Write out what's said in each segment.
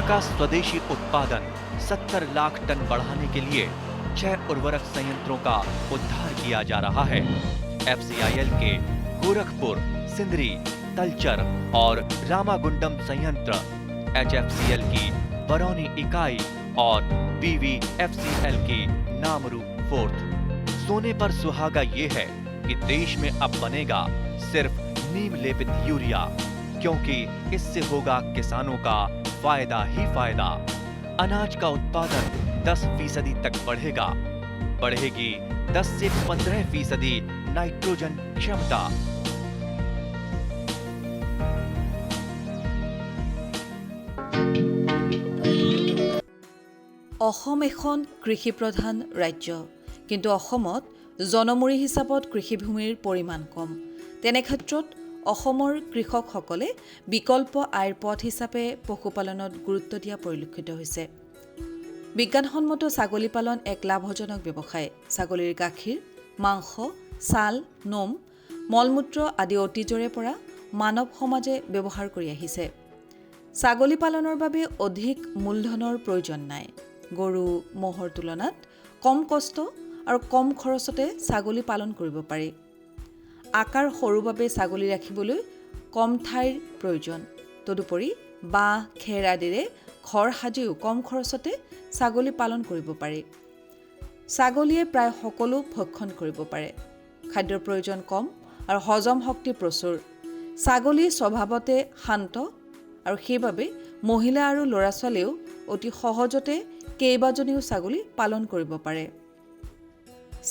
Urea का स्वदेशी उत्पादन 70 लाख टन बढ़ाने के लिए 6 उर्वरक संयंत्रों का उद्धार किया जा रहा है। FCIL के गोरखपुर, सिंदरी, तलचर और रामागुंडम संयंत्र, HFCL की बरौनी इकाई और BVFCL की नामरू फोर्थ। सोने पर सुहागा ये है कि देश में अब बनेगा सिर्फ नीम लेपित यूरिया, क्योंकि इससे होगा किसानों का फायदा ही फायदा। अनाज का उत्पादन 10% तक बढ़ेगा। बढ़ेगी 10 से 15% नाइट्रोजन क्षमता। অসম এখন কৃষিপ্ৰধান ৰাজ্য, কিন্তু অসমত জনমূৰি হিচাপত কৃষিভূমিৰ পৰিমাণ কম। তেনে ক্ষেত্ৰত অসমৰ কৃষকসকলে বিকল্প আয়ৰ পথ হিচাপে পশুপালনত গুৰুত্ব দিয়া পৰিলক্ষিত হৈছে। বিজ্ঞানসন্মত ছাগলী পালন এক লাভজনক ব্যৱসায়। ছাগলীৰ গাখীৰ, মাংস, ছাল, নোম, মলমূত্ৰ আদি অতীজৰে পৰা মানৱ সমাজে ব্যৱহাৰ কৰি আহিছে। ছাগলী পালনৰ বাবে অধিক মূলধনৰ প্ৰয়োজন নাই। গৰু, ম'হৰ তুলনাত কম কষ্ট আৰু কম খৰচতে ছাগলী পালন কৰিব পাৰি। আকাৰ সৰু বাবে ছাগলী ৰাখিবলৈ কম ঠাইৰ প্ৰয়োজন। তদুপৰি বাঁহ, খেৰ আদিৰে ঘৰ সাজিও কম খৰচতে ছাগলী পালন কৰিব পাৰি। ছাগলীয়ে প্ৰায় সকলো ভক্ষণ কৰিব পাৰে। খাদ্যৰ প্ৰয়োজন কম আৰু হজম শক্তি প্ৰচুৰ। ছাগলী স্বভাৱতে শান্ত আৰু সেইবাবে মহিলা আৰু ল'ৰা-ছোৱালীয়েও অতি সহজতে কেইবাজনীও ছাগলী পালন কৰিব পাৰে।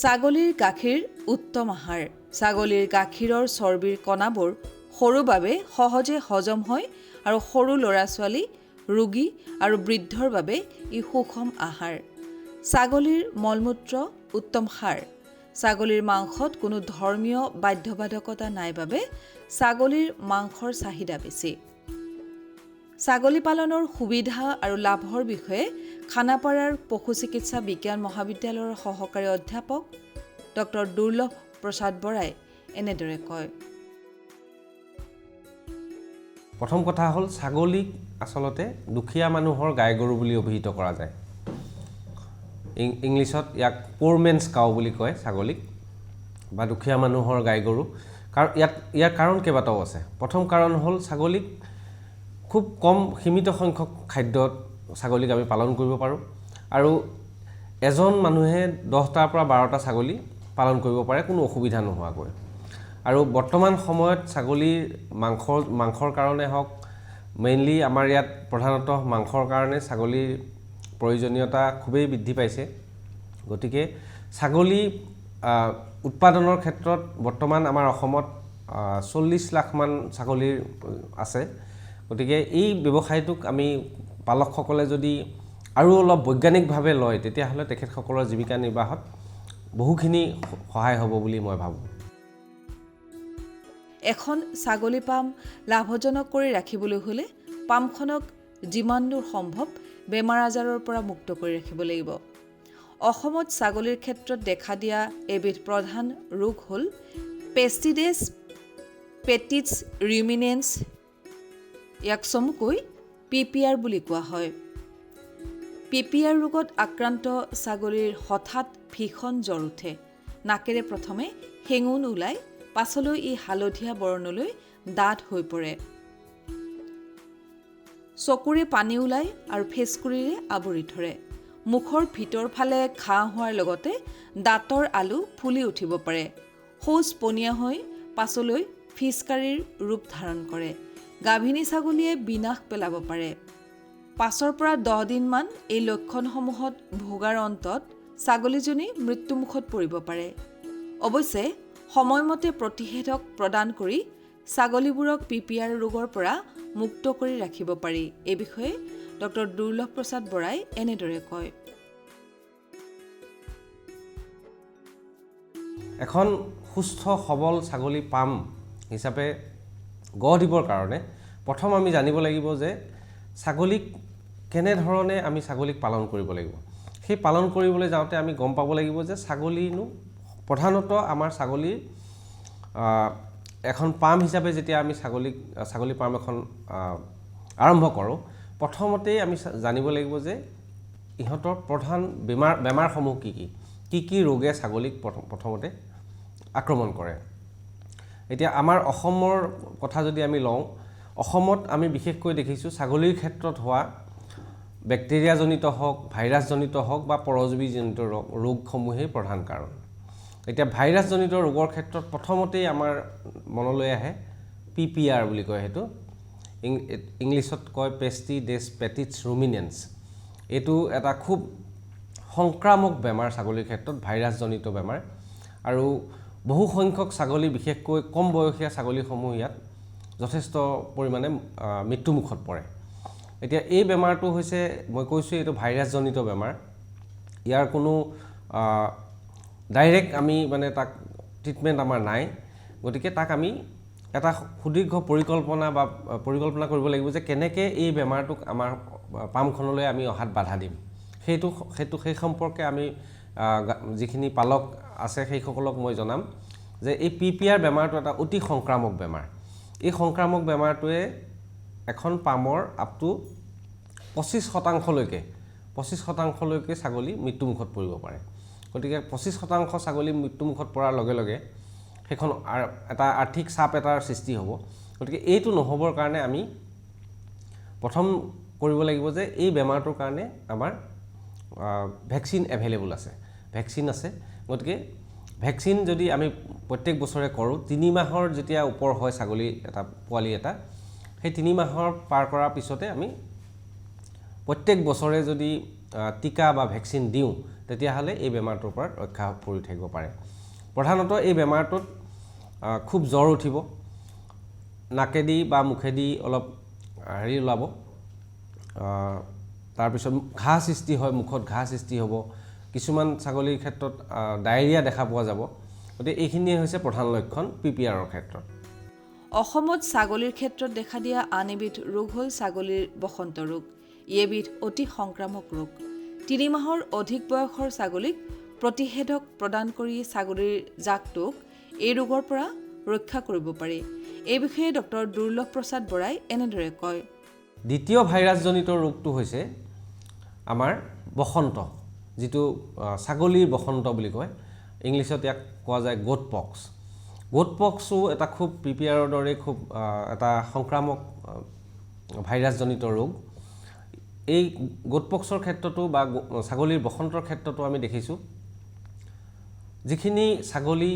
ছাগলীৰ গাখীৰ উত্তম আহাৰ। ছাগলীৰ গাখীৰৰ চৰ্বিৰ কণাবোৰ সৰু বাবে সহজে হজম হয় আৰু সৰু ল'ৰা-ছোৱালী, ৰোগী আৰু বৃদ্ধৰ বাবে ই সুষম আহাৰ। ছাগলীৰ মলমূত্ৰ উত্তম সাৰ। ছাগলীৰ মাংসত কোনো ধৰ্মীয় বাধ্যবাধকতা নাই বাবে ছাগলীৰ মাংসৰ চাহিদা বেছি। ছাগলী পালনৰ সুবিধা আৰু লাভৰ বিষয়ে খানাপাৰাৰ পশু চিকিৎসা বিজ্ঞান মহাবিদ্যালয়ৰ সহকাৰী অধ্যাপক ডক্টৰ দুৰ্লভ প্ৰসাদ বৰাই এনেদৰে কয়। প্ৰথম কথা হ'ল, ছাগলীক আচলতে দুখীয়া মানুহৰ গাই গৰু বুলি অভিহিত কৰা যায়। ইংলিছত ইয়াক প'ৰ মেনছ কাউ বুলি কয় ছাগলীক, বা দুখীয়া মানুহৰ গাই গৰু। কাৰণ ইয়াৰ কাৰণ কেইবাটাও আছে। প্ৰথম কাৰণ হ'ল, ছাগলীক খুব কম সীমিত সংখ্যক খাদ্যত ছাগলীক আমি পালন কৰিব পাৰোঁ, আৰু এজন মানুহে 10টাৰ পৰা 12টা ছাগলী পালন কৰিব পাৰে কোনো অসুবিধা নোহোৱাকৈ। আৰু বৰ্তমান সময়ত ছাগলীৰ মাংসৰ কাৰণে হওক, মেইনলি আমাৰ ইয়াত প্ৰধানতঃ মাংসৰ কাৰণে ছাগলীৰ প্ৰয়োজনীয়তা খুবেই বৃদ্ধি পাইছে। গতিকে ছাগলী উৎপাদনৰ ক্ষেত্ৰত বৰ্তমান আমাৰ অসমত 40 লাখমান ছাগলীৰ আছে। গতিকে এই ব্যৱসায়টোক আমি পালকসকলে যদি আৰু অলপ বৈজ্ঞানিকভাৱে লয়, তেতিয়াহ'লে তেখেতসকলৰ জীৱিকা নিৰ্বাহত বহুখিনি সহায় হ'ব বুলি মই ভাবোঁ। এখন ছাগলী পাম লাভজনক কৰি ৰাখিবলৈ হ'লে পামখনক যিমান দূৰ সম্ভৱ বেমাৰ আজাৰৰ পৰা মুক্ত কৰি ৰাখিব লাগিব। অসমত ছাগলীৰ ক্ষেত্ৰত দেখা দিয়া এবিধ প্ৰধান ৰোগ হ'ল পেষ্টিডেছ পেটিটছ ৰুমিনেন্স। ইয়াক চমুকৈ PPR বুলি কোৱা হয়। PPR ৰোগত আক্ৰান্ত ছাগলীৰ হঠাৎ ভীষণ জ্বৰ উঠে। নাকেৰে প্ৰথমে শেঙুন ওলায়, পাছলৈ ই হালধীয়া বৰণলৈ ডাঠ হৈ পৰে। চকুৰে পানী ওলায় আৰু ফেচকুৰিৰে আৱৰি ধৰে। মুখৰ ভিতৰ ফালে ঘাঁ হোৱাৰ লগতে দাঁতৰ আলু ফুলি উঠিব পাৰে। শৌচ পনীয়া হৈ পাছলৈ ফিচকাৰীৰ ৰূপ ধাৰণ কৰে। গাভিনী ছাগলীয়ে বিনাশ পেলাব পাৰে। 5 পৰা 10 দিনমান এই লক্ষণসমূহত ভোগাৰ অন্তত ছাগলীজনী মৃত্যুমুখত পৰিব পাৰে। অৱশ্যে সময়মতে প্ৰতিষেধক প্ৰদান কৰি ছাগলীবোৰক PPR ৰোগৰ পৰা মুক্ত কৰি ৰাখিব পাৰি। এই বিষয়ে ডক্টৰ দুৰ্লভ প্ৰসাদ বৰাই এনেদৰে কয়। এখন সুস্থ সবল ছাগলী পাম হিচাপে গঢ় দিবৰ কাৰণে প্ৰথম আমি জানিব লাগিব যে ছাগলীক কেনেধৰণে আমি ছাগলীক পালন কৰিব লাগিব। সেই পালন কৰিবলৈ যাওঁতে আমি গম পাব লাগিব যে ছাগলীনো প্ৰধানতঃ আমাৰ ছাগলীৰ এখন পাম হিচাপে যেতিয়া আমি ছাগলী পাম এখন আৰম্ভ কৰোঁ, প্ৰথমতেই আমি জানিব লাগিব যে ইহঁতৰ প্ৰধান বেমাৰসমূহ কি ৰোগে ছাগলীক প্ৰথমতে আক্ৰমণ কৰে। এতিয়া আমাৰ অসমৰ কথা যদি আমি লওঁ, অসমত আমি বিশেষকৈ দেখিছোঁ ছাগলীৰ ক্ষেত্ৰত হোৱা বেক্টেৰিয়াজনিত হওক, ভাইৰাছজনিত হওক বা পৰজীৱীজনিত ৰোগসমূহেই প্ৰধান কাৰণ। এতিয়া ভাইৰাছজনিত ৰোগৰ ক্ষেত্ৰত প্ৰথমতেই আমাৰ মনলৈ আহে PPR বুলি কয়, সেইটো ইংলিছত কয় পেষ্টিডেছপেটিছ ৰুমিনেন্স। এইটো এটা খুব সংক্ৰামক বেমাৰ ছাগলীৰ ক্ষেত্ৰত, ভাইৰাছজনিত বেমাৰ, আৰু বহু সংখ্যক ছাগলী, বিশেষকৈ কম বয়সীয়া ছাগলীসমূহ ইয়াত যথেষ্ট পৰিমাণে মৃত্যুমুখত পৰে। এতিয়া এই বেমাৰটো হৈছে, মই কৈছোঁ এইটো ভাইৰাছজনিত বেমাৰ। ইয়াৰ কোনো ডাইৰেক্ট আমি মানে তাক ট্ৰিটমেণ্ট আমাৰ নাই, গতিকে তাক আমি এটা সুদীৰ্ঘ পৰিকল্পনা কৰিব লাগিব যে কেনেকৈ এই বেমাৰটোক আমাৰ পামখনলৈ আমি অহাত বাধা দিম। সেই সম্পৰ্কে আমি যিখিনি পালক আছে সেইসকলক মই জনাম যে এই PPR বেমাৰটো এটা অতি সংক্ৰামক বেমাৰ। এই সংক্ৰামক বেমাৰটোৱে এখন পামৰ আপ টু 25% ছাগলী মৃত্যুমুখত পৰিব পাৰে। গতিকে 25% ছাগলী মৃত্যুমুখত পৰাৰ লগে লগে সেইখন এটা আৰ্থিক চাপ এটাৰ সৃষ্টি হ'ব। গতিকে এইটো নহ'বৰ কাৰণে আমি প্ৰথম কৰিব লাগিব যে এই বেমাৰটোৰ কাৰণে আমাৰ ভেকচিন এভেইলেবল আছে, ভেকচিন আছে। গতিকে ভেকচিন যদি আমি প্ৰত্যেক বছৰে কৰোঁ, 3 মাহৰ যেতিয়া ওপৰ হয় ছাগলী এটা পোৱালি এটা, সেই 3 মাহৰ পাৰ কৰাৰ পিছতে আমি প্ৰত্যেক বছৰে যদি টিকা বা ভেকচিন দিওঁ, তেতিয়াহ'লে এই বেমাৰটোৰ পৰা ৰক্ষা পৰি থাকিব পাৰে। প্ৰধানতঃ এই বেমাৰটোত খুব জ্বৰ উঠিব, নাকেদি বা মুখেদি অলপ ওলাব, তাৰপিছত ঘাঁ সৃষ্টি হয়, মুখত ঘাঁ সৃষ্টি হ'ব, কিছুমান ছাগলীৰ ক্ষেত্ৰত ডায়েৰিয়া দেখা পোৱা যাব। গতিকে এইখিনিয়ে হৈছে প্ৰধান লক্ষণ PPRৰ ক্ষেত্ৰত। অসমত ছাগলীৰ ক্ষেত্ৰত দেখা দিয়া আন এবিধ ৰোগ হ'ল ছাগলীৰ বসন্ত ৰোগ। ই এবিধ অতি সংক্ৰামক ৰোগ। 3 মাহৰ অধিক বয়সৰ ছাগলীক প্ৰতিষেধক প্ৰদান কৰি ছাগলীৰ জাকটোক এই ৰোগৰ পৰা ৰক্ষা কৰিব পাৰি। এই বিষয়ে ডক্টৰ দুৰ্লভ প্ৰসাদ বৰাই এনেদৰে কয়। দ্বিতীয় ভাইৰাছজনিত ৰোগটো হৈছে আমাৰ বসন্ত, যিটো ছাগলীৰ বসন্ত বুলি কয়। ইংলিছত ইয়াক কোৱা যায় গোট পক্স। গোট পক্সো এটা খুব PPRৰ দৰে খুব এটা সংক্ৰামক ভাইৰাছজনিত ৰোগ। এই গোট পক্সৰ ক্ষেত্ৰতো বা ছাগলীৰ বসন্তৰ ক্ষেত্ৰতো আমি দেখিছোঁ, যিখিনি ছাগলী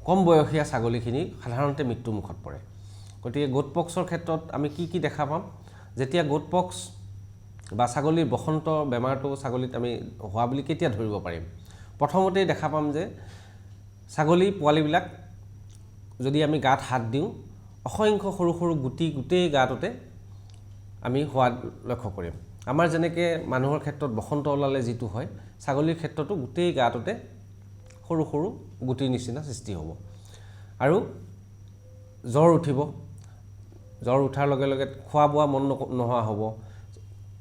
কম বয়সীয়া ছাগলীখিনি সাধাৰণতে মৃত্যুমুখত পৰে। গতিকে গোট পক্সৰ ক্ষেত্ৰত আমি কি দেখা পাম, যেতিয়া গোট পক্স বা ছাগলীৰ বসন্ত বেমাৰটো ছাগলীত আমি হোৱা বুলি কেতিয়া ধৰিব পাৰিম? প্ৰথমতেই দেখা পাম যে ছাগলী পোৱালিবিলাক যদি আমি গাত হাত দিওঁ, অসংখ্য সৰু সৰু গুটি গোটেই গাটোতে আমি হোৱা লক্ষ্য কৰিম। আমাৰ যেনেকৈ মানুহৰ ক্ষেত্ৰত বসন্ত ওলালে যিটো হয়, ছাগলীৰ ক্ষেত্ৰতো গোটেই গাটোতে সৰু সৰু গুটিৰ নিচিনা সৃষ্টি হ'ব। আৰু জ্বৰ উঠিব, জ্বৰ উঠাৰ লগে লগে খোৱা বোৱা মন নোহোৱা হ'ব,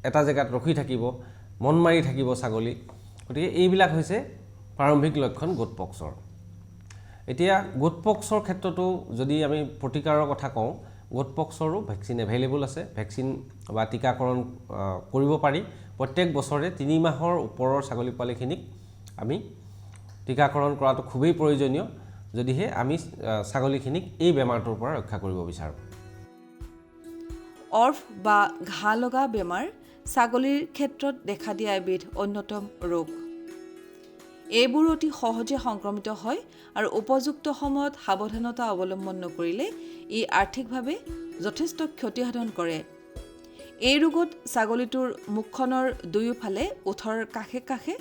এটা জেগাত ৰখি থাকিব, মন মাৰি থাকিব ছাগলী। গতিকে এইবিলাক হৈছে প্ৰাৰম্ভিক লক্ষণ গোট পক্সৰ। এতিয়া গোট পক্সৰ ক্ষেত্ৰতো যদি আমি প্ৰতিকাৰৰ কথা কওঁ, গোট পক্সৰো ভেকচিন এভেইলেবল আছে, ভেকচিন বা টীকাকৰণ কৰিব পাৰি। প্ৰত্যেক বছৰে 3 মাহৰ ওপৰৰ ছাগলী পোৱালিখিনিক আমি টীকাকৰণ কৰাটো খুবেই প্ৰয়োজনীয়, যদিহে আমি ছাগলীখিনিক এই বেমাৰটোৰ পৰা ৰক্ষা কৰিব বিচাৰোঁ। অৰ্ফ বা ঘাঁ লগা বেমাৰ ছাগলীৰ ক্ষেত্ৰত দেখা দিয়া এবিধ অন্যতম ৰোগ। এইবোৰ অতি সহজে সংক্ৰমিত হয় আৰু উপযুক্ত সময়ত সাৱধানতা অৱলম্বন নকৰিলে ই আৰ্থিকভাৱে যথেষ্ট ক্ষতিসাধন কৰে। এই ৰোগত ছাগলীটোৰ মুখখনৰ দুয়োফালে ওঠৰ কাষে কাষে,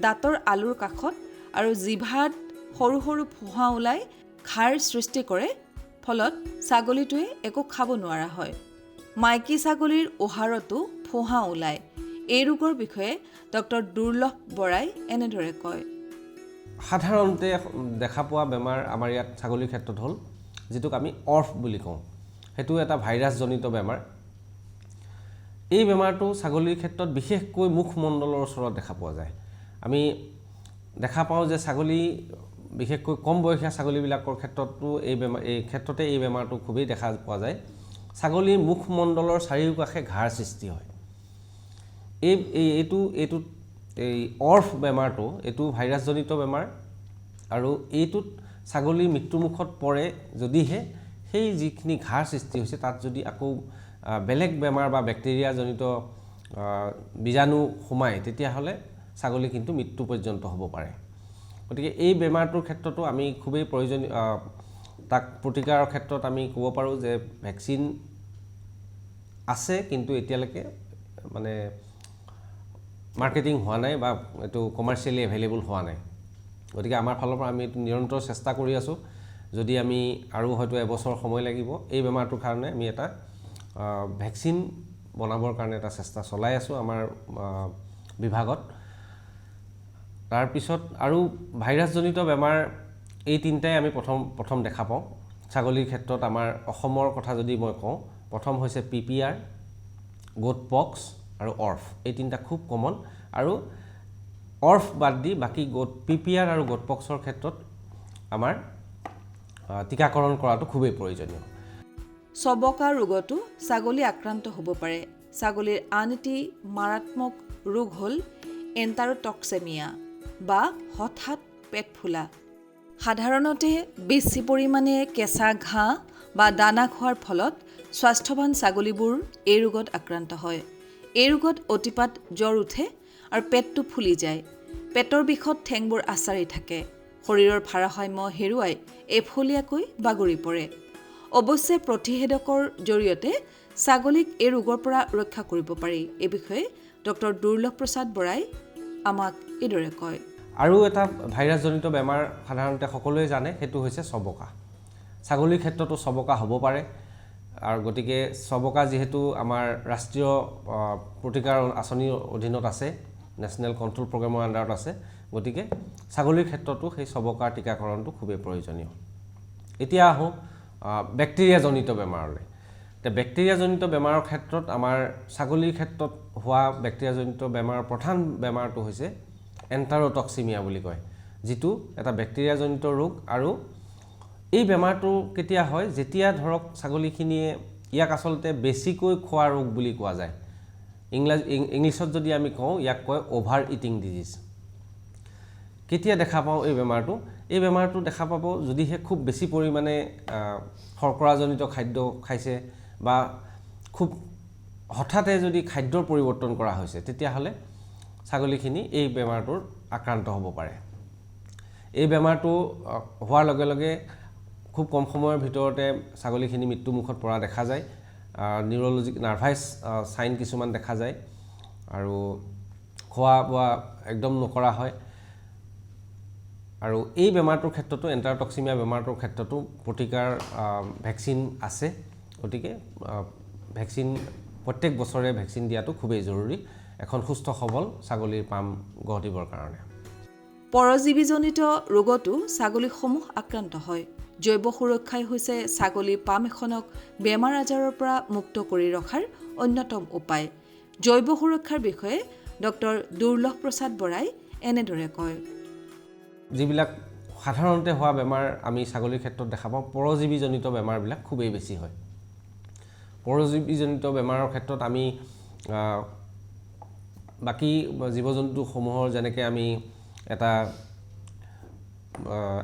দাঁতৰ আলুৰ কাষত আৰু জিভাত সৰু সৰু ফোঁহা ওলাই ঘাঁৰ সৃষ্টি কৰে, ফলত ছাগলীটোৱে একো খাব নোৱাৰা হয়। মাইকী ছাগলীৰ উহাৰতো ফোঁহা ওলায়। এই ৰোগৰ বিষয়ে ডক্টৰ দুৰ্লভ বৰাই এনেদৰে কয়। সাধাৰণতে দেখা পোৱা বেমাৰ আমাৰ ইয়াত ছাগলীৰ ক্ষেত্ৰত হ'ল যিটোক আমি অৰ্ফ বুলি কওঁ। সেইটো এটা ভাইৰাছজনিত বেমাৰ। এই বেমাৰটো ছাগলীৰ ক্ষেত্ৰত বিশেষকৈ মুখমণ্ডলৰ ওচৰত দেখা পোৱা যায়। আমি দেখা পাওঁ যে ছাগলী, বিশেষকৈ কম বয়সীয়া ছাগলীবিলাকৰ ক্ষেত্ৰতো এই ক্ষেত্ৰতে এই বেমাৰটো খুবেই দেখা পোৱা যায়। ছাগলীৰ মুখমণ্ডলৰ চাৰিওকাষে ঘাঁৰ সৃষ্টি হয়। এইটোত অৰ্ফ বেমাৰটো এইটো ভাইৰাছজনিত বেমাৰ আৰু এইটোত ছাগলীৰ মৃত্যুমুখত পৰে যদিহে সেই যিখিনি ঘাঁৰ সৃষ্টি হৈছে তাত যদি আকৌ বেলেগ বেমাৰ বা বেক্টেৰিয়াজনিত বীজাণু সোমায় তেতিয়াহ'লে ছাগলী কিন্তু মৃত্যু পৰ্যন্ত হ'ব পাৰে। গতিকে এই বেমাৰটোৰ ক্ষেত্ৰতো আমি খুবেই প্ৰয়োজনীয় তাক প্ৰতিকাৰৰ ক্ষেত্ৰত আমি ক'ব পাৰোঁ যে ভেকচিন আছে কিন্তু এতিয়ালৈকে মানে মাৰ্কেটিং হোৱা নাই বা এইটো কমাৰ্চিয়েলি এভেইলেবল হোৱা নাই। গতিকে আমাৰ ফালৰ পৰা আমি এইটো নিৰন্তৰ চেষ্টা কৰি আছোঁ। যদি আমি আৰু হয়তো এবছৰ সময় লাগিব এই বেমাৰটোৰ কাৰণে আমি এটা ভেকচিন বনাবৰ কাৰণে এটা চেষ্টা চলাই আছোঁ আমাৰ বিভাগত। তাৰপিছত আৰু ভাইৰাছজনিত বেমাৰ এই তিনিটাই আমি প্ৰথম দেখা পাওঁ ছাগলীৰ ক্ষেত্ৰত। আমাৰ অসমৰ কথা যদি মই কওঁ, প্ৰথম হৈছে PPR, গোট পক্স আৰু অৰ্ফ। এই তিনিটা খুব কমন আৰু অৰ্ফ বাদ দি বাকী PPR আৰু গোট পক্সৰ ক্ষেত্ৰত আমাৰ টীকাকৰণ কৰাটো খুবেই প্ৰয়োজনীয়। চবকা ৰোগতো ছাগলী আক্ৰান্ত হ'ব পাৰে। ছাগলীৰ আন এটি মাৰাত্মক ৰোগ হ'ল এণ্টাৰটক্সেমিয়া বা হঠাৎ পেট ফুলা। সাধাৰণতে বেছি পৰিমাণে কেঁচা ঘাঁহ বা দানা খোৱাৰ ফলত স্বাস্থ্যৱান ছাগলীবোৰ এই ৰোগত আক্ৰান্ত হয়। এই ৰোগত অতিপাত জ্বৰ উঠে আৰু পেটটো ফুলি যায়। পেটৰ বিষত ঠেংবোৰ আচাৰি থাকে। শৰীৰৰ ভাৰসাম্য হেৰুৱাই এফলীয়াকৈ বাগৰি পৰে। অৱশ্যে প্ৰতিষেধকৰ জৰিয়তে ছাগলীক এই ৰোগৰ পৰা ৰক্ষা কৰিব পাৰি। এই বিষয়ে ডক্টৰ দুৰ্লভ প্ৰসাদ বৰাই আমাক এইদৰে কয়। আৰু এটা ভাইৰাছজনিত বেমাৰ সাধাৰণতে সকলোৱে জানে, সেইটো হৈছে চবকা। ছাগলীৰ ক্ষেত্ৰতো চবকা হ'ব পাৰে আৰু গতিকে চবকা যিহেতু আমাৰ ৰাষ্ট্ৰীয় প্ৰতিকাৰ আঁচনিৰ অধীনত আছে, নেশ্যনেল কণ্ট্ৰল প্ৰগ্ৰেমৰ আণ্ডাৰত আছে, গতিকে ছাগলীৰ ক্ষেত্ৰতো সেই চবকাৰ টীকাকৰণটো খুবেই প্ৰয়োজনীয়। এতিয়া আহোঁ বেক্টেৰিয়াজনিত বেমাৰলৈ। এতিয়া বেক্টেৰিয়াজনিত বেমাৰৰ ক্ষেত্ৰত আমাৰ ছাগলীৰ ক্ষেত্ৰত হোৱা বেক্টেৰিয়াজনিত বেমাৰৰ প্ৰধান বেমাৰটো হৈছে এণ্টাৰটক্সিমিয়া বুলি কয়, যিটো এটা বেক্টেৰিয়াজনিত ৰোগ। আৰু এই বেমাৰটো কেতিয়া হয়, যেতিয়া ধৰক ছাগলীখিনিয়ে ইয়াক আচলতে বেছিকৈ খোৱা ৰোগ বুলি কোৱা যায়। ইংলিছত যদি আমি কওঁ ইয়াক কয় অভাৰ ইটিং ডিজিজ। কেতিয়া দেখা পাওঁ এই বেমাৰটো? এই বেমাৰটো দেখা পাব যদিহে খুব বেছি পৰিমাণে শৰ্কৰাজনিত খাদ্য খাইছে বা খুব হঠাতে যদি খাদ্যৰ পৰিৱৰ্তন কৰা হৈছে, তেতিয়াহ'লে ছাগলীখিনি এই বেমাৰটোৰ আক্ৰান্ত হ'ব পাৰে। এই বেমাৰটো হোৱাৰ লগে লগে খুব কম সময়ৰ ভিতৰতে ছাগলীখিনি মৃত্যুমুখত পৰা দেখা যায়। নিউৰলজিক নাৰ্ভাছ চাইন কিছুমান দেখা যায় আৰু খোৱা বোৱা একদম নকৰা হয়। আৰু এই বেমাৰটোৰ ক্ষেত্ৰতো এণ্টাৰটক্সিমিয়া বেমাৰটোৰ ক্ষেত্ৰতো প্ৰতিকাৰ ভেকচিন আছে। গতিকে ভেকচিন প্ৰত্যেক বছৰে ভেকচিন দিয়াটো খুবেই জৰুৰী এখন সুস্থ সবল ছাগলীৰ পাম গঢ় দিবৰ কাৰণে। পৰজীৱীজনিত ৰোগতো ছাগলীসমূহ আক্ৰান্ত হয়। জৈৱ সুৰক্ষাই হৈছে ছাগলীৰ পাম এখনক বেমাৰ আজাৰৰ পৰা মুক্ত কৰি ৰখাৰ অন্যতম উপায়। জৈৱ সুৰক্ষাৰ বিষয়ে ডক্টৰ দুৰ্লভ প্ৰসাদ বৰাই এনেদৰে কয়। যিবিলাক সাধাৰণতে হোৱা বেমাৰ আমি ছাগলীৰ ক্ষেত্ৰত দেখা পাওঁ, পৰজীৱীজনিত বেমাৰবিলাক খুবেই বেছি হয়। পৰজীৱীজনিত বেমাৰৰ ক্ষেত্ৰত আমি বাকী জীৱ জন্তুসমূহৰ যেনেকৈ আমি এটা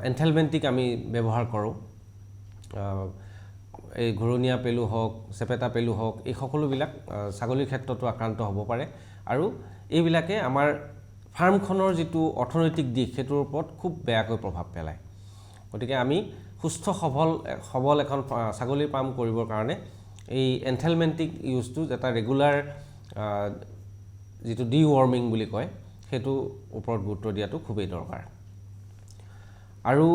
এনথেলমেণ্টিক আমি ব্যৱহাৰ কৰোঁ, এই ঘূৰণীয়া পেলু হওক, চেপেটা পেলু হওক, এই সকলোবিলাক ছাগলীৰ ক্ষেত্ৰতো আক্ৰান্ত হ'ব পাৰে আৰু এইবিলাকে আমাৰ ফাৰ্মখনৰ যিটো অৰ্থনৈতিক দিশ সেইটোৰ ওপৰত খুব বেয়াকৈ প্ৰভাৱ পেলায়। গতিকে আমি সুস্থ সবল এখন ছাগলীৰ পাম কৰিবৰ কাৰণে এই এনথেলমেণ্টিক ইউজটো এটা ৰেগুলাৰ যিটো ডিৱৰ্মিং বুলি কয় সেইটোৰ ওপৰত গুৰুত্ব দিয়াটো খুবেই দৰকাৰ। আৰু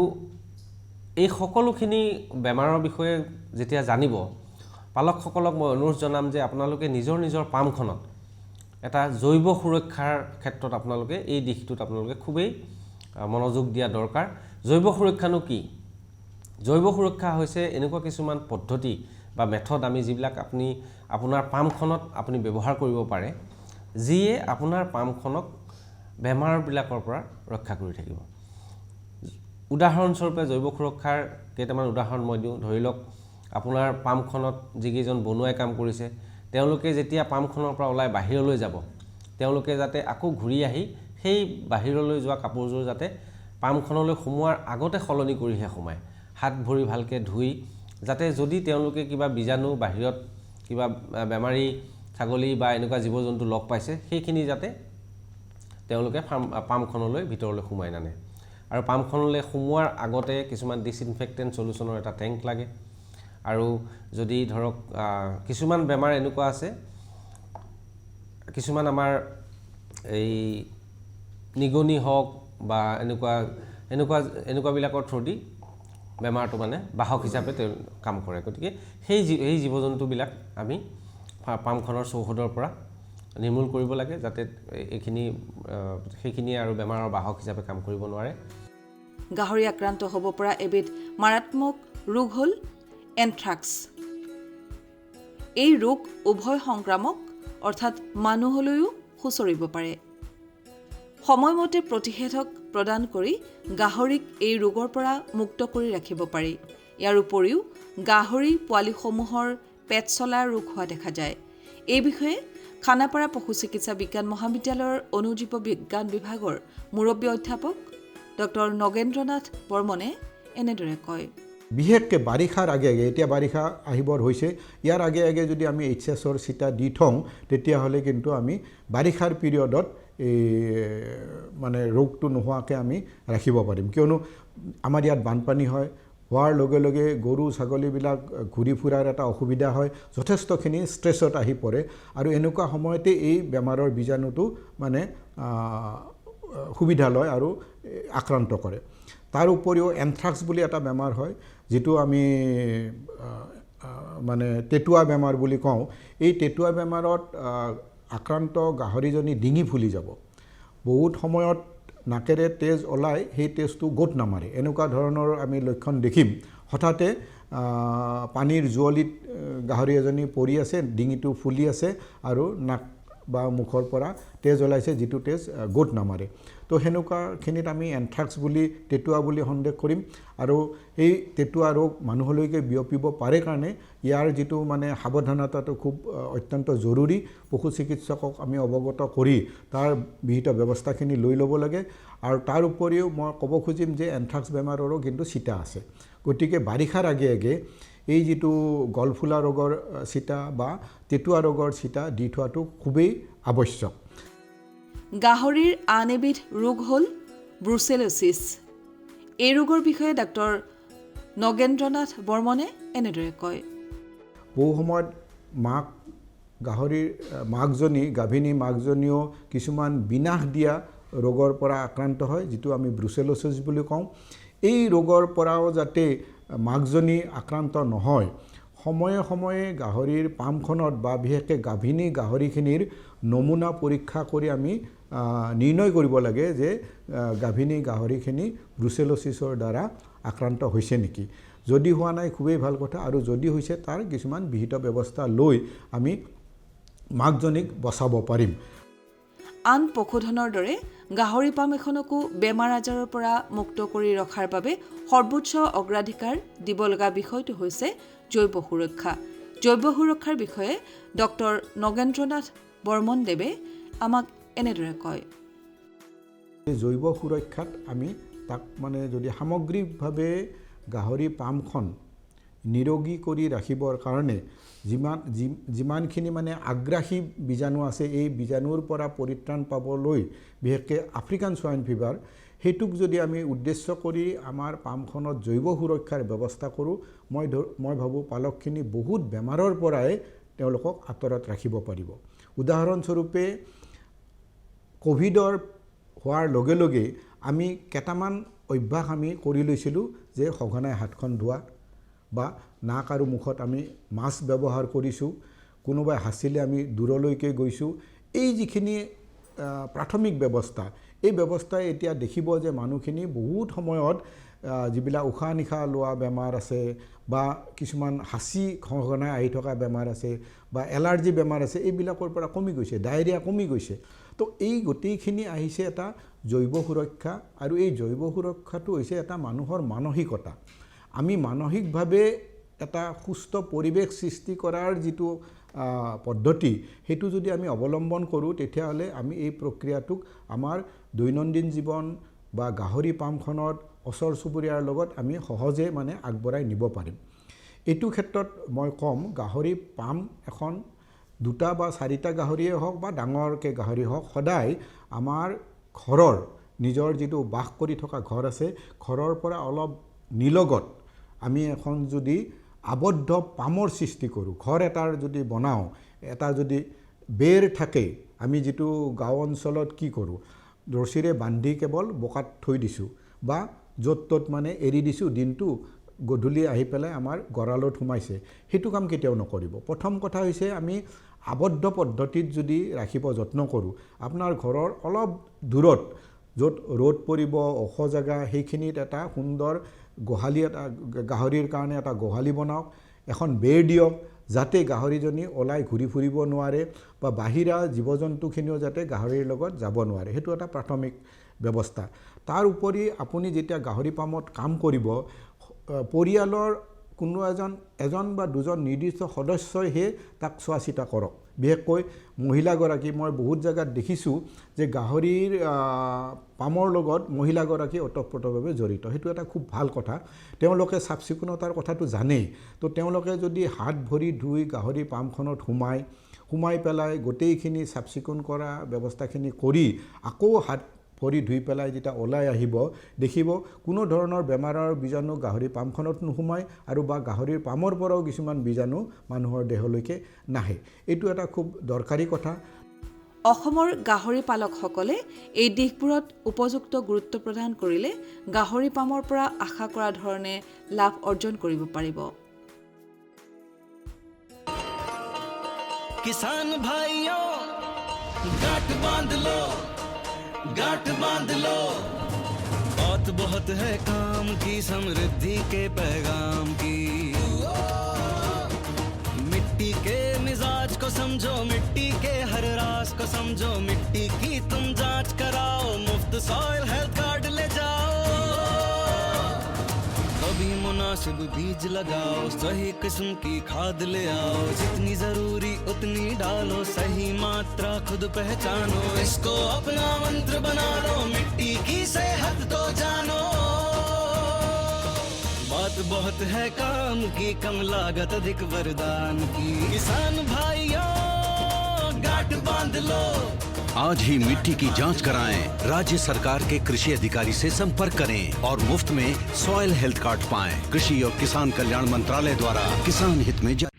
এই সকলোখিনি বেমাৰৰ বিষয়ে যেতিয়া জানিব, পালকসকলক মই অনুৰোধ জনাম যে আপোনালোকে নিজৰ পামখনত এটা জৈৱ সুৰক্ষাৰ ক্ষেত্ৰত আপোনালোকে এই দিশটোত আপোনালোকে খুবেই মনোযোগ দিয়া দৰকাৰ। জৈৱ সুৰক্ষানো কি? জৈৱ সুৰক্ষা হৈছে এনেকুৱা কিছুমান পদ্ধতি বা মেথড আমি যিবিলাক আপোনাৰ পামখনত আপুনি ব্যৱহাৰ কৰিব পাৰে, যিয়ে আপোনাৰ পামখনক বেমাৰবিলাকৰ পৰা ৰক্ষা কৰি থাকিব। উদাহৰণস্বৰূপে জৈৱ সুৰক্ষাৰ কেইটামান উদাহৰণ মই দিওঁ। ধৰি লওক আপোনাৰ পামখনত যিকেইজন বনুৱাই কাম কৰিছে তেওঁলোকে যেতিয়া পামখনৰ পৰা ওলাই বাহিৰলৈ যাব তেওঁলোকে যাতে আকৌ ঘূৰি আহি সেই বাহিৰলৈ যোৱা কাপোৰযোৰ যাতে পামখনলৈ সোমোৱাৰ আগতে সলনি কৰিহে সোমায় হাত ভৰি ভালকৈ ধুই যাতে যদি তেওঁলোকে কিবা বীজাণু বাহিৰত কিবা বেমাৰী ছাগলী বা এনেকুৱা জীৱ জন্তু লগ পাইছে সেইখিনি যাতে তেওঁলোকে পামখনলৈ ভিতৰলৈ সোমাই নানে আৰু পামখনলৈ সোমোৱাৰ আগতে কিছুমান ডিসইনফেক্টেন্ট সলিউশনৰ এটা টেংক লাগে আৰু যদি ধৰক কিছুমান বেমাৰ এনেকুৱা আছে কিছুমান আমাৰ এই নিগনি হওক বা এনেকুৱা বিলাকৰ থ্ৰুদি বেমাৰটো মানে বাহক হিচাপে কাম কৰে গতিকে সেই জীৱ জন্তুবিলাক আমি পামখনৰ চৌহদৰ পৰা নিৰ্মূল কৰিব লাগে যাতে সেইখিনি আৰু বেমাৰৰ বাহক হিচাপে কাম কৰিব নোৱাৰে গাহৰি আক্ৰান্ত হ'ব পৰা এবিধ মাৰাত্মক ৰোগ হ'ল এন্থ্ৰাক্স এই ৰোগ উভয় সংক্ৰামক অৰ্থাৎ মানুহলৈও খুচৰিব পাৰে সময়মতে প্ৰতিষেধক প্ৰদান কৰি গাহৰিক এই ৰোগৰ পৰা মুক্ত কৰি ৰাখিব পাৰি ইয়াৰ উপৰিও গাহৰি পোৱালিসমূহৰ পেট চলা ৰোগ হোৱা দেখা যায় এই বিষয়ে খানাপাৰা পশু চিকিৎসা বিজ্ঞান মহাবিদ্যালয়ৰ অনুজীৱ বিজ্ঞান বিভাগৰ মুৰব্বী অধ্যাপক ডক্টৰ নগেন্দ্ৰনাথ বৰ্মনে এনেদৰে কয় বিশেষকৈ বাৰিষাৰ আগে আগে এতিয়া বাৰিষা আহিবৰ হৈছে ইয়াৰ আগে আগে যদি আমি এইচএছৰ চিটা দি থওঁ তেতিয়াহ'লে কিন্তু আমি বাৰিষাৰ পিৰিয়ডত এই মানে ৰোগটো নোহোৱাকৈ আমি ৰাখিব পাৰিম কিয়নো আমাৰ ইয়াত বানপানী হয় হোৱাৰ লগে লগে গৰু ছাগলীবিলাক ঘূৰি ফুৰাৰ এটা অসুবিধা হয় যথেষ্টখিনি ষ্ট্ৰেছত আহি পৰে আৰু এনেকুৱা সময়তে এই বেমাৰৰ বীজাণুটো মানে সুবিধা লয় আৰু আক্ৰান্ত কৰে তাৰ উপৰিও এন্থ্ৰাক্স বুলি এটা বেমাৰ হয় যিটো আমি মানে টেটুৱা বেমাৰ বুলি কওঁ এই টেটুৱা বেমাৰত আক্ৰান্ত গাহৰিজনী ডিঙি ফুলি যাব বহুত সময়ত নাকেৰে তেজ ওলাই সেই তেজটো গোট নামাৰে এনেকুৱা ধৰণৰ আমি লক্ষণ দেখিম হঠাতে পানীৰ জুৱলিত গাহৰি এজনী পৰি আছে ডিঙিটো ফুলি আছে আৰু নাক বা মুখৰ পৰা তেজ ওলাইছে যিটো তেজ গোট নামাৰে তো সেনেকুৱাখিনিত আমি এন্থ্ৰাক্স বুলি টেটুৱা বুলি সন্দেহ কৰিম আৰু এই টেটুৱা ৰোগ মানুহলৈকে বিয়পিব পাৰে কাৰণে ইয়াৰ যিটো মানে সাৱধানতাটো খুব অত্যন্ত জৰুৰী পশু চিকিৎসকক আমি অৱগত কৰি তাৰ বিহিত ব্যৱস্থাখিনি লৈ ল'ব লাগে আৰু তাৰ উপৰিও মই ক'ব খুজিম যে এন্থ্ৰাক্স বেমাৰৰো কিন্তু চিটা আছে গতিকে বাৰিষাৰ আগে আগে এই যিটো গলফুলা ৰোগৰ চিটা বা টেটুৱা ৰোগৰ চিটা দি থোৱাটো খুবেই আৱশ্যক গাহৰিৰ আন এবিধ ৰোগ হ'ল ব্ৰুচেলোচিছ এই ৰোগৰ বিষয়ে ডাক্তৰ নগেন্দ্ৰনাথ বৰ্মনে এনেদৰে কয় বহু সময়ত গাহৰিৰ মাকজনী গাভিনী মাকজনীও কিছুমান বিনাশ দিয়া ৰোগৰ পৰা আক্ৰান্ত হয় যিটো আমি ব্ৰুচেলোচিছ বুলি কওঁ এই ৰোগৰ পৰাও যাতে মাকজনী আক্ৰান্ত নহয় সময়ে সময়ে গাহৰিৰ পামখনত বা বিশেষকৈ গাভিনী গাহৰিখিনিৰ নমুনা পৰীক্ষা কৰি আমি নিৰ্ণয় কৰিব লাগে যে গাভিনী গাহৰিখিনি ব্ৰুচেলোচিছৰ দ্বাৰা আক্ৰান্ত হৈছে নেকি যদি হোৱা নাই খুবেই ভাল কথা আৰু যদি হৈছে তাৰ কিছুমান বিহিত ব্যৱস্থা লৈ আমি মাকজনীক বচাব পাৰিম আন পশুধনৰ দৰে গাহৰি পাম এখনকো বেমাৰ আজাৰৰ পৰা মুক্ত কৰি ৰখাৰ বাবে সৰ্বোচ্চ অগ্ৰাধিকাৰ দিব লগা বিষয়টো হৈছে জৈৱ সুৰক্ষাৰ বিষয়ে ডক্টৰ নগেন্দ্ৰনাথ বৰ্মন দেৱে আমাক এনেদৰে কয় জৈৱ সুৰক্ষাত আমি তাক মানে যদি সামগ্ৰিকভাৱে গাহৰি পামখন নিৰোগী কৰি ৰাখিবৰ কাৰণে যিমানখিনি মানে আগ্ৰাসী বীজাণু আছে এই বীজাণুৰ পৰা পৰিত্ৰাণ পাবলৈ বিশেষকৈ আফ্ৰিকান সোৱাইন ফিভাৰ সেইটোক যদি আমি উদ্দেশ্য কৰি আমাৰ পামখনত জৈৱ সুৰক্ষাৰ ব্যৱস্থা কৰোঁ মই ভাবোঁ পালকখিনি বহুত বেমাৰৰ পৰাই তেওঁলোকক আঁতৰত ৰাখিব পাৰিব উদাহৰণস্বৰূপে কোভিডৰ হোৱাৰ লগে লগে আমি কেইটামান অভ্যাস আমি কৰি লৈছিলোঁ যে সঘনাই হাতখন ধোৱা বা নাক আৰু মুখত আমি মাস্ক ব্যৱহাৰ কৰিছোঁ কোনোবাই হাঁচিলে আমি দূৰলৈকে গৈছোঁ এই যিখিনি প্ৰাথমিক ব্যৱস্থা এই ব্যৱস্থাই এতিয়া দেখিব যে মানুহখিনি বহুত সময়ত যিবিলাক উশাহ নিশাহ লোৱা বেমাৰ আছে বা কিছুমান হাঁচি সঘনাই আহি থকা বেমাৰ আছে বা এলাৰ্জি বেমাৰ আছে এইবিলাকৰ পৰা কমি গৈছে ডায়েৰিয়া কমি গৈছে তো এই গোটেইখিনি আহিছে এটা জৈৱ সুৰক্ষা আৰু এই জৈৱ সুৰক্ষাটো হৈছে এটা মানুহৰ মানসিকতা আমি মানসিকভাৱে এটা সুস্থ পৰিৱেশ সৃষ্টি কৰাৰ যিটো পদ্ধতি সেইটো যদি আমি অৱলম্বন কৰোঁ তেতিয়াহ'লে আমি এই প্ৰক্ৰিয়াটোক আমাৰ দৈনন্দিন জীৱন বা গাহৰি পামখনত ওচৰ চুবুৰীয়াৰ লগত আমি সহজে মানে আগবঢ়াই নিব পাৰিম। এইটো ক্ষেত্ৰত মই ক'ম গাহৰি পাম এখন 2টা বা 4টা গাহৰিয়ে হওক বা ডাঙৰকৈ গাহৰি হওক সদায় আমাৰ ঘৰৰ নিজৰ যিটো বাস কৰি থকা ঘৰ আছে ঘৰৰ পৰা অলপ নিলগত আমি এখন যদি আবদ্ধ পামৰ সৃষ্টি কৰোঁ, ঘৰ এটাৰ যদি বনাওঁ, এটা যদি বেৰ থাকে, আমি যিটো গাঁও অঞ্চলত কি কৰোঁ ৰছীৰে বান্ধি কেৱল বোকাত থৈ দিছোঁ বা য'ত ত'ত মানে এৰি দিছোঁ, দিনটো গধূলি আহি পেলাই আমাৰ গঁৰালত সোমাইছে, সেইটো কাম কেতিয়াও নকৰিব। প্ৰথম কথা হৈছে আমি আবদ্ধ পদ্ধতিত যদি ৰাখিব যত্ন কৰোঁ, আপোনাৰ ঘৰৰ অলপ দূৰত য'ত ৰ'দ পৰিব ওখ জেগা সেইখিনিত এটা সুন্দৰ গোহালি এটা গাহৰিৰ কাৰণে এটা গোহালি বনাওক, এখন বেৰ দিয়ক যাতে গাহৰিজনী ওলাই ঘূৰি ফুৰিব নোৱাৰে বা বাহিৰা জীৱ জন্তুখিনিও যাতে গাহৰিৰ লগত যাব নোৱাৰে, সেইটো এটা প্ৰাথমিক ব্যৱস্থা। তাৰ উপৰি আপুনি যেতিয়া গাহৰি পামত কাম কৰিব পৰিয়ালৰ কোনো এজন বা দুজন নিৰ্দিষ্ট সদস্যইহে তাক চোৱা চিতা কৰক। বিশেষকৈ মহিলাগৰাকী মই বহুত জেগাত দেখিছোঁ যে গাহৰিৰ পামৰ লগত মহিলাগৰাকী ওতঃপ্ৰোতভাৱে জড়িত, সেইটো এটা খুব ভাল কথা। তেওঁলোকে চাফ চিকুণতাৰ কথাটো জানেই, তো তেওঁলোকে যদি হাত ভৰি ধুই গাহৰি পামখনত সোমাই পেলাই গোটেইখিনি চাফ চিকুণ কৰা ব্যৱস্থাখিনি কৰি আকৌ হাত ভৰি ধুই পেলাই যেতিয়া ওলাই আহিব দেখিব কোনো ধৰণৰ বেমাৰৰ বীজাণু গাহৰি পামখনত নোসোমায় আৰু বা গাহৰিৰ পামৰ পৰাও কিছুমান বীজাণু মানুহৰ দেহলৈকে নাহে। এইটো এটা খুব দৰকাৰী কথা। অসমৰ গাহৰি পালকসকলে এই দিশবোৰত উপযুক্ত গুৰুত্ব প্ৰদান কৰিলে গাহৰি পামৰ পৰা আশা কৰা ধৰণে লাভ অৰ্জন কৰিব পাৰিব। किसान भाइयों गांठ बांध लो, गांठ बांध लो, बात बहुत है काम की, समृद्धि के पैगाम की। मिट्टी के मिजाज को समझो, मिट्टी के हर राज को समझो, मिट्टी की तुम जांच कराओ, मुफ्त सॉइल हेल्थ कार्ड ले जाओ। कभी मुनासिब बीज लगाओ, सही किस्म की खाद ले आओ, जितनी जरूरी उतनी डालो, सही मात्रा खुद पहचानो, इसको अपना मंत्र बना लो, मिट्टी की सेहत तो जानो। बात बहुत है काम की, कम लागत अधिक वरदान की, किसान भाइयों गांठ बांध लो। आज ही मिट्टी की जांच कराएं, राज्य सरकार के कृषि अधिकारी से संपर्क करें और मुफ्त में सॉइल हेल्थ कार्ड पाएं। कृषि और किसान कल्याण मंत्रालय द्वारा किसान हित में जारी।